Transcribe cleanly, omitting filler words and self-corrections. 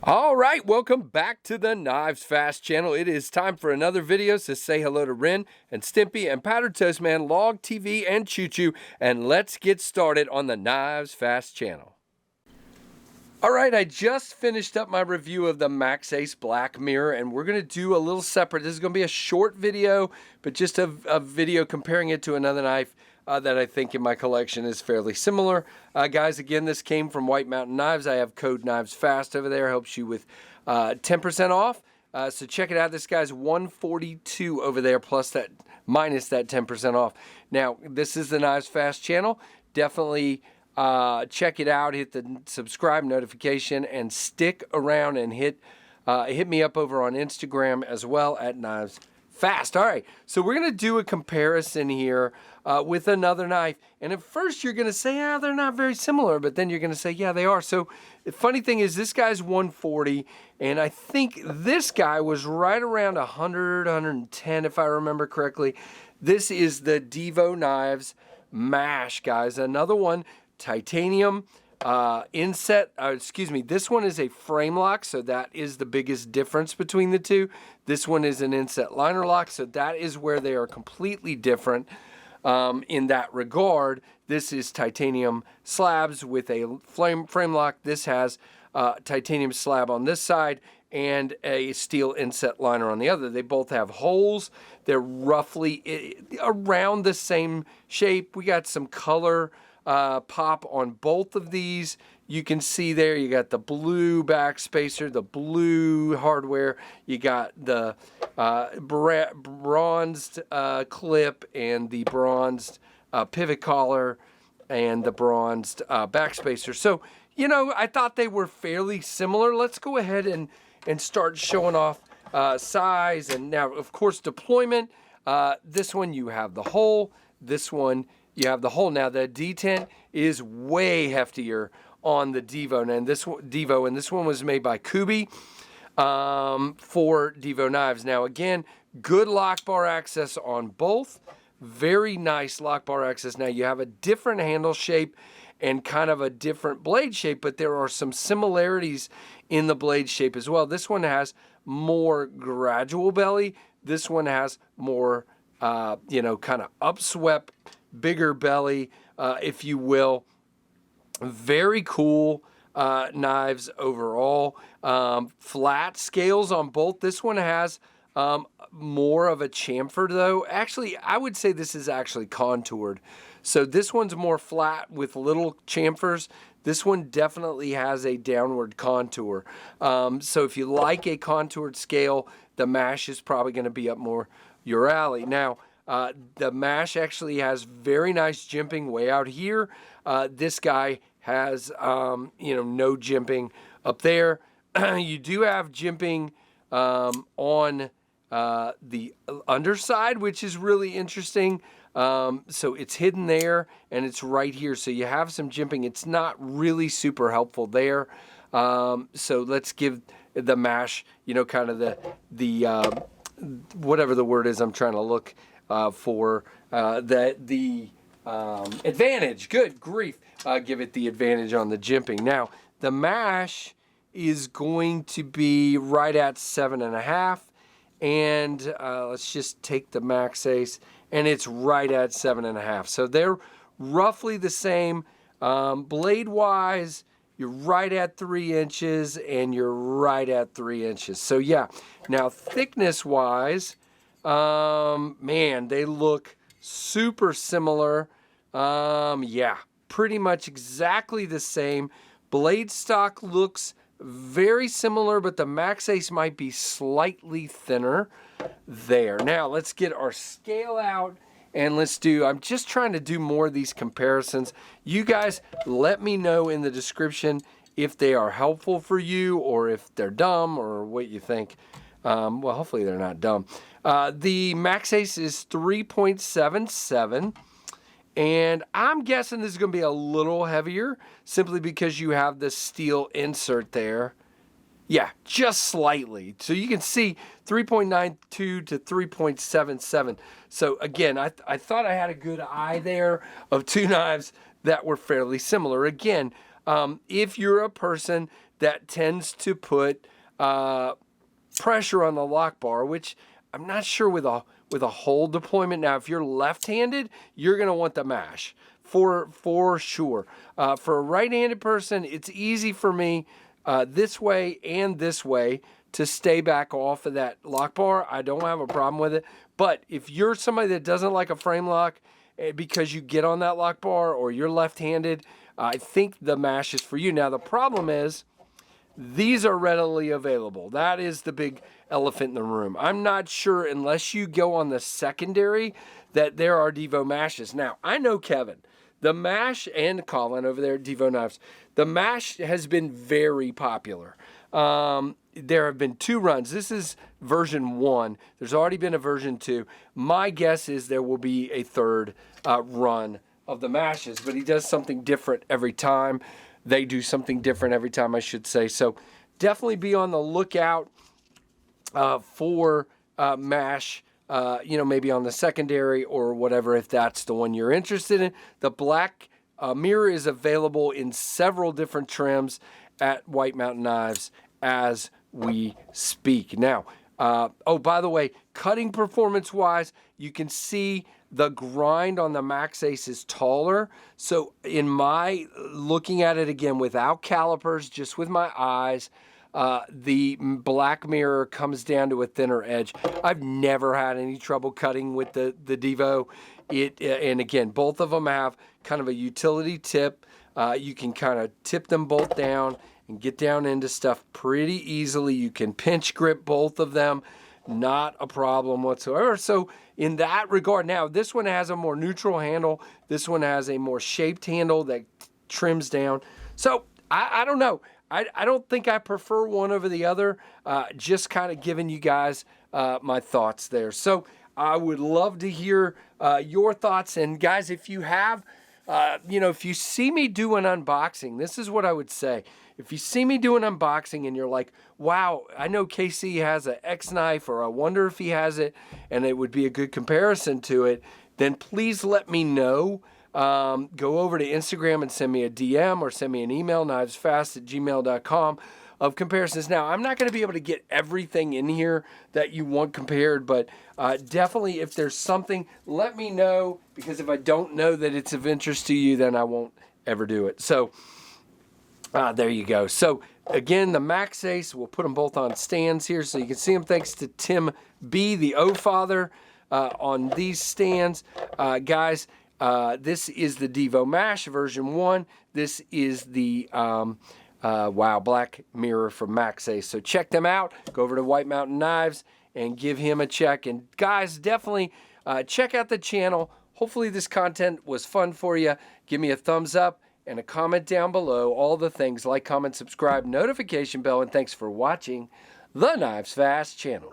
All right, welcome back to the KnivesFAST channel. It is time for another video, so say hello to Ren and Stimpy and Powdered Toast Man, Log TV, and Choo Choo, and let's get started on the KnivesFAST channel. All right, I just finished up my review of the Maxace Black Mirror, and we're going to do a little separate. This is going to be a short video, but just a video comparing it to another knife that I think in my collection is fairly similar. Guys, again, this came from White Mountain Knives. I have code KnivesFAST over there. Helps you with 10% off. So check it out. This guy's $142 over there, plus that minus that 10% off. Now, this is the KnivesFAST channel. Definitely check it out. Hit the subscribe notification and stick around and hit me up over on Instagram as well at KnivesFAST. All right, so we're going to do a comparison here with another knife. And at first you're going to say, yeah, they're not very similar. But then you're going to say, yeah, they are. So the funny thing is this guy's 140. And I think this guy was right around 100, 110, if I remember correctly. This is the Divo Knives Mash, guys. Another one, titanium inset. Excuse me, this one is a frame lock, so that is the biggest difference between the two. This one is an inset liner lock, so that is where they are completely different in that regard. This is titanium slabs with a frame lock. This has titanium slab on this side and a steel inset liner on the other. They both have holes. They're roughly around the same shape. We got some color pop on both of these. You can see there you got the blue backspacer, the blue hardware, you got the bronzed clip and the bronzed pivot collar and the bronzed backspacer. So, you know, I thought they were fairly similar. Let's go ahead and start showing off size and now, of course, deployment. This one you have the hole. This one you have the hole. Now the detent is way heftier on the Divo, and this one was made by Kubi for Divo Knives. Now again, good lock bar access on both. Very nice lock bar access. Now you have a different handle shape and kind of a different blade shape, but there are some similarities in the blade shape as well. This one has more gradual belly. This one has more, you know, kind of upswept, bigger belly, if you will. Very cool knives overall. Flat scales on both. This one has more of a chamfer though. Actually, I would say this is actually contoured. So this one's more flat with little chamfers. This one definitely has a downward contour. So if you like a contoured scale, the Mash is probably going to be up more your alley. Now, the Mash actually has very nice jimping way out here. This guy has, you know, no jimping up there. You do have jimping on the underside, which is really interesting. So it's hidden there and it's right here. So you have some jimping. It's not really super helpful there. So let's give the Mash, you know, kind of the whatever the word is I'm trying to look for, the advantage. Good grief. Give it the advantage on the jimping. Now, the Mash is going to be right at 7.5. And let's just take the Maxace, and it's right at 7.5. So they're roughly the same. Blade-wise, you're right at 3 inches, and you're right at 3 inches. So yeah, now thickness-wise, man, they look super similar. Yeah, pretty much exactly the same. Blade stock looks very similar, but the Maxace might be slightly thinner there. Now, let's get our scale out and let's do, I'm just trying to do more of these comparisons. You guys let me know in the description if they are helpful for you or if they're dumb or what you think. Well, hopefully they're not dumb. The Maxace is 3.77. And I'm guessing this is going to be a little heavier simply because you have the steel insert there. Yeah, just slightly. So you can see 3.92 to 3.77. So again, I thought I had a good eye there of two knives that were fairly similar. Again, If you're a person that tends to put pressure on the lock bar, which I'm not sure with a whole deployment. Now, if you're left-handed, you're going to want the mash for sure. For a right-handed person, it's easy for me this way and this way to stay back off of that lock bar. I don't have a problem with it. But if you're somebody that doesn't like a frame lock because you get on that lock bar, or you're left-handed, I think the mash is for you. Now, the problem is these are readily available. That is the big elephant in the room. I'm not sure, unless you go on the secondary, that there are Divo Mashes. Now, I know Kevin, the mash, and Colin over there at Divo Knives, the mash has been very popular. There have been 2 runs. This is version 1. There's already been a version 2. My guess is there will be a 3rd run of the mashes, but he does something different every time. They do something different every time, I should say. So definitely be on the lookout for mash, maybe on the secondary or whatever, if that's the one you're interested in. The Black Mirror is available in several different trims at White Mountain Knives as we speak. Now, by the way, cutting performance-wise, you can see the grind on the Maxace is taller. So in my looking at it again without calipers, just with my eyes, the Black Mirror comes down to a thinner edge. I've never had any trouble cutting with the Divo. And again, both of them have kind of a utility tip. You can kind of tip them both down and get down into stuff pretty easily. You can pinch grip both of them. Not a problem whatsoever. So in that regard, now this one has a more neutral handle. This one has a more shaped handle that trims down. So I don't know. I don't think I prefer one over the other. Just kind of giving you guys my thoughts there. So I would love to hear your thoughts. And guys, if you have, if you see me do an unboxing, this is what I would say. If you see me do an unboxing and you're like, wow, I know KC has an X knife, or I wonder if he has it, and it would be a good comparison to it, then please let me know. Go over to Instagram and send me a DM or send me an email, knivesfast@gmail.com, of comparisons. Now, I'm not going to be able to get everything in here that you want compared, but definitely if there's something, let me know, because if I don't know that it's of interest to you, then I won't ever do it. So there you go. So again, the Maxace, we'll put them both on stands here so you can see them. Thanks to Tim B, the O-Father, on these stands. Guys, this is the Divo Mash version 1. This is the Black Mirror from Maxace. So check them out. Go over to White Mountain Knives and give him a check. And guys, definitely check out the channel. Hopefully this content was fun for you. Give me a thumbs up and a comment down below. All the things, like, comment, subscribe, notification bell, and thanks for watching the KnivesFAST channel.